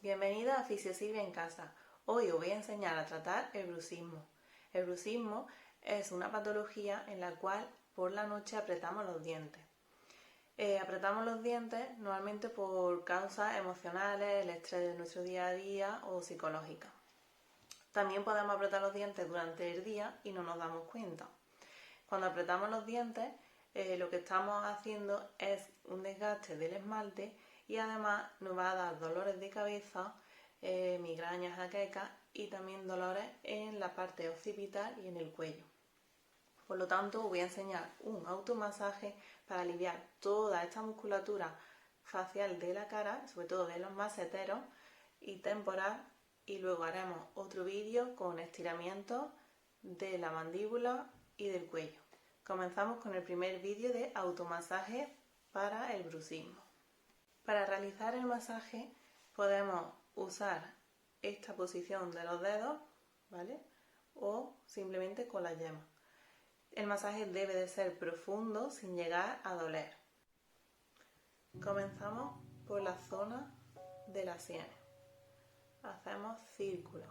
Bienvenida a Fisiosilvia en casa. Hoy os voy a enseñar a tratar el bruxismo. El bruxismo es una patología en la cual por la noche apretamos los dientes. Apretamos los dientes normalmente por causas emocionales, el estrés de nuestro día a día o psicológicas. También podemos apretar los dientes durante el día y no nos damos cuenta. Cuando apretamos los dientes, lo que estamos haciendo es un desgaste del esmalte y además nos va a dar dolores de cabeza, migrañas, jaquecas y también dolores en la parte occipital y en el cuello. Por lo tanto, os voy a enseñar un automasaje para aliviar toda esta musculatura facial de la cara, sobre todo de los maseteros y temporal, y luego haremos otro vídeo con estiramientos de la mandíbula y del cuello. Comenzamos con el primer vídeo de automasaje para el bruxismo. Para realizar el masaje podemos usar esta posición de los dedos, ¿vale? O simplemente con la yema. El masaje debe de ser profundo sin llegar a doler. Comenzamos por la zona de las sienes. Hacemos círculos.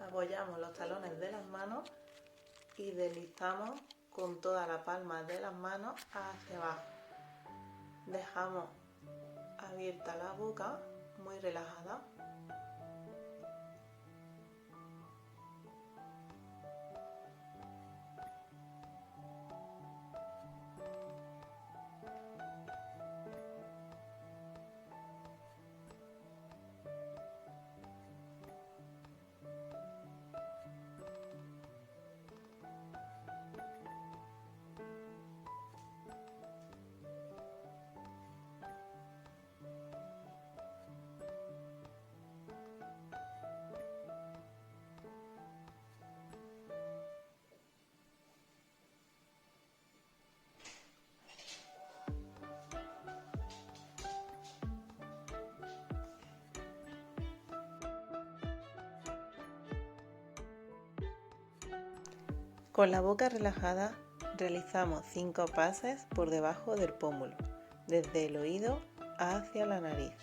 Apoyamos los talones de las manos y deslizamos con toda la palma de las manos hacia abajo. Dejamos abierta la boca, muy relajada. Con la boca relajada realizamos 5 pases por debajo del pómulo, desde el oído hacia la nariz.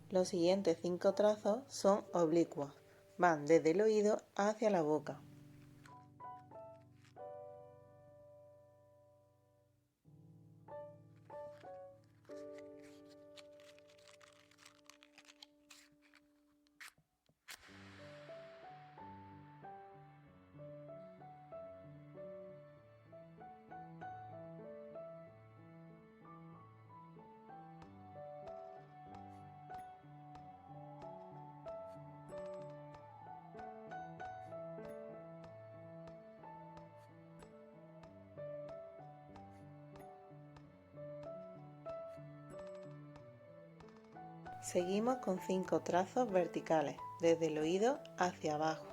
Los siguientes 5 trazos son oblicuos, van desde el oído hacia la boca. Seguimos con 5 trazos verticales, desde el oído hacia abajo.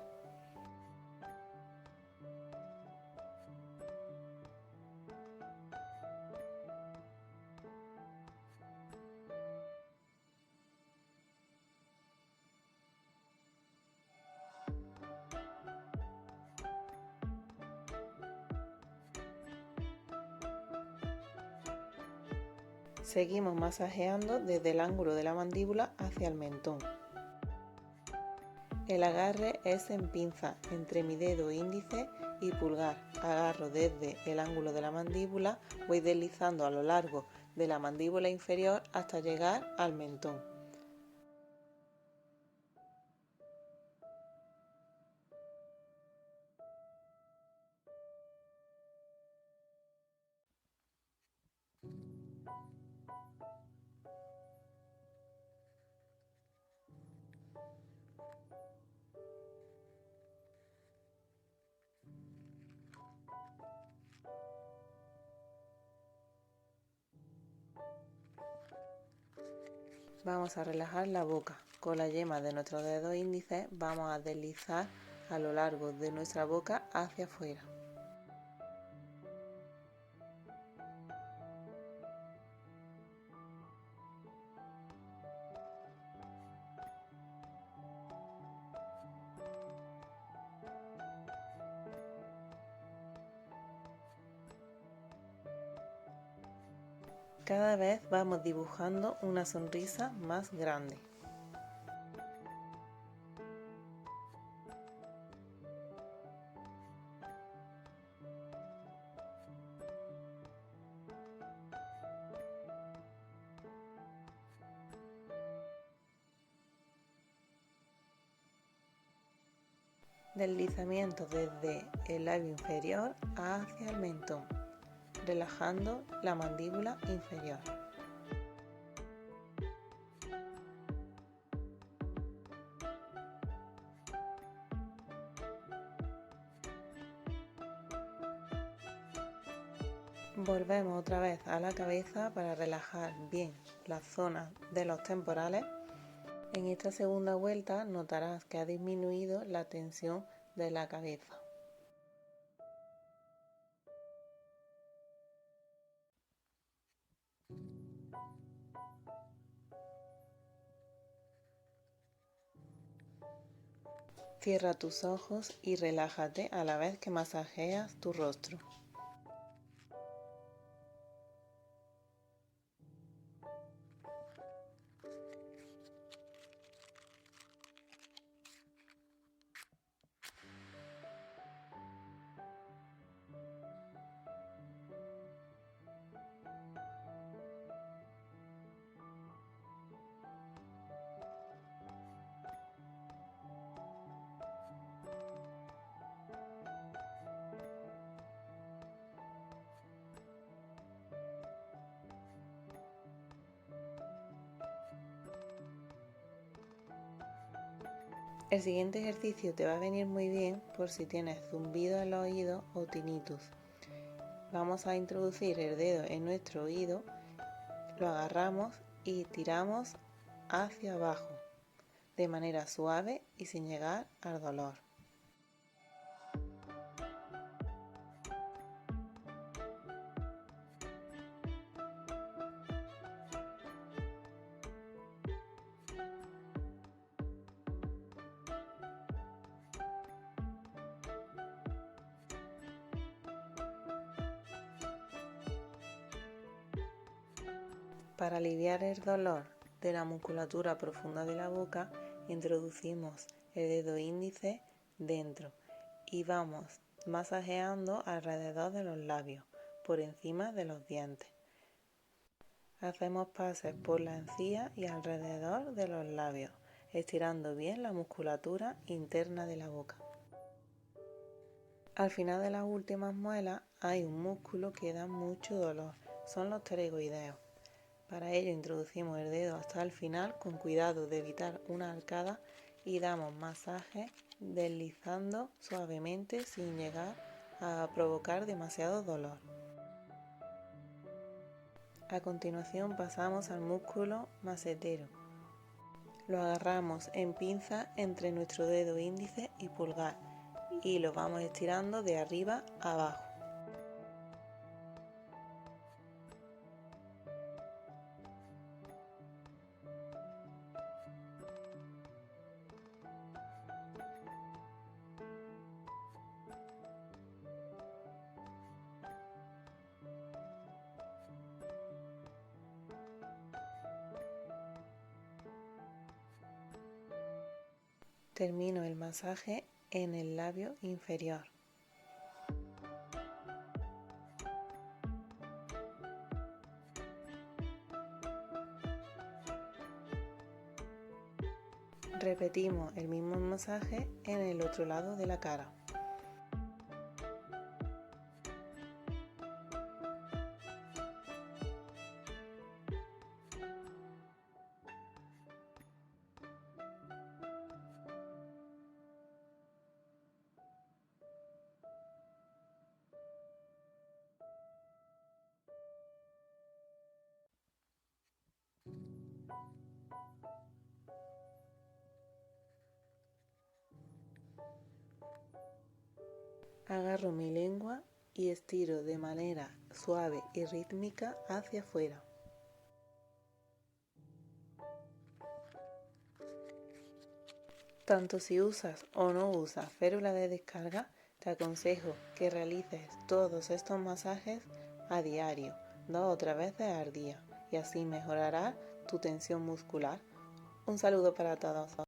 Seguimos masajeando desde el ángulo de la mandíbula hacia el mentón. El agarre es en pinza entre mi dedo índice y pulgar. Agarro desde el ángulo de la mandíbula, voy deslizando a lo largo de la mandíbula inferior hasta llegar al mentón. Vamos a relajar la boca. Con la yema de nuestros dedos índices vamos a deslizar a lo largo de nuestra boca hacia afuera. Cada vez vamos dibujando una sonrisa más grande. Deslizamiento desde el labio inferior hacia el mentón, relajando la mandíbula inferior. Volvemos otra vez a la cabeza para relajar bien la zona de los temporales. En esta segunda vuelta notarás que ha disminuido la tensión de la cabeza. Cierra tus ojos y relájate a la vez que masajeas tu rostro. El siguiente ejercicio te va a venir muy bien por si tienes zumbido en los oídos o tinnitus. Vamos a introducir el dedo en nuestro oído, lo agarramos y tiramos hacia abajo, de manera suave y sin llegar al dolor. Para aliviar el dolor de la musculatura profunda de la boca, introducimos el dedo índice dentro y vamos masajeando alrededor de los labios, por encima de los dientes. Hacemos pases por la encía y alrededor de los labios, estirando bien la musculatura interna de la boca. Al final de las últimas muelas hay un músculo que da mucho dolor, son los pterygoideos. Para ello introducimos el dedo hasta el final con cuidado de evitar una arcada y damos masaje deslizando suavemente sin llegar a provocar demasiado dolor. A continuación pasamos al músculo macetero. Lo agarramos en pinza entre nuestro dedo índice y pulgar y lo vamos estirando de arriba a abajo. Termino el masaje en el labio inferior. Repetimos el mismo masaje en el otro lado de la cara. Agarro mi lengua y estiro de manera suave y rítmica hacia afuera. Tanto si usas o no usas férula de descarga, te aconsejo que realices todos estos masajes a diario, 2 o 3 veces al día, y así mejorarás tu tensión muscular. Un saludo para todos.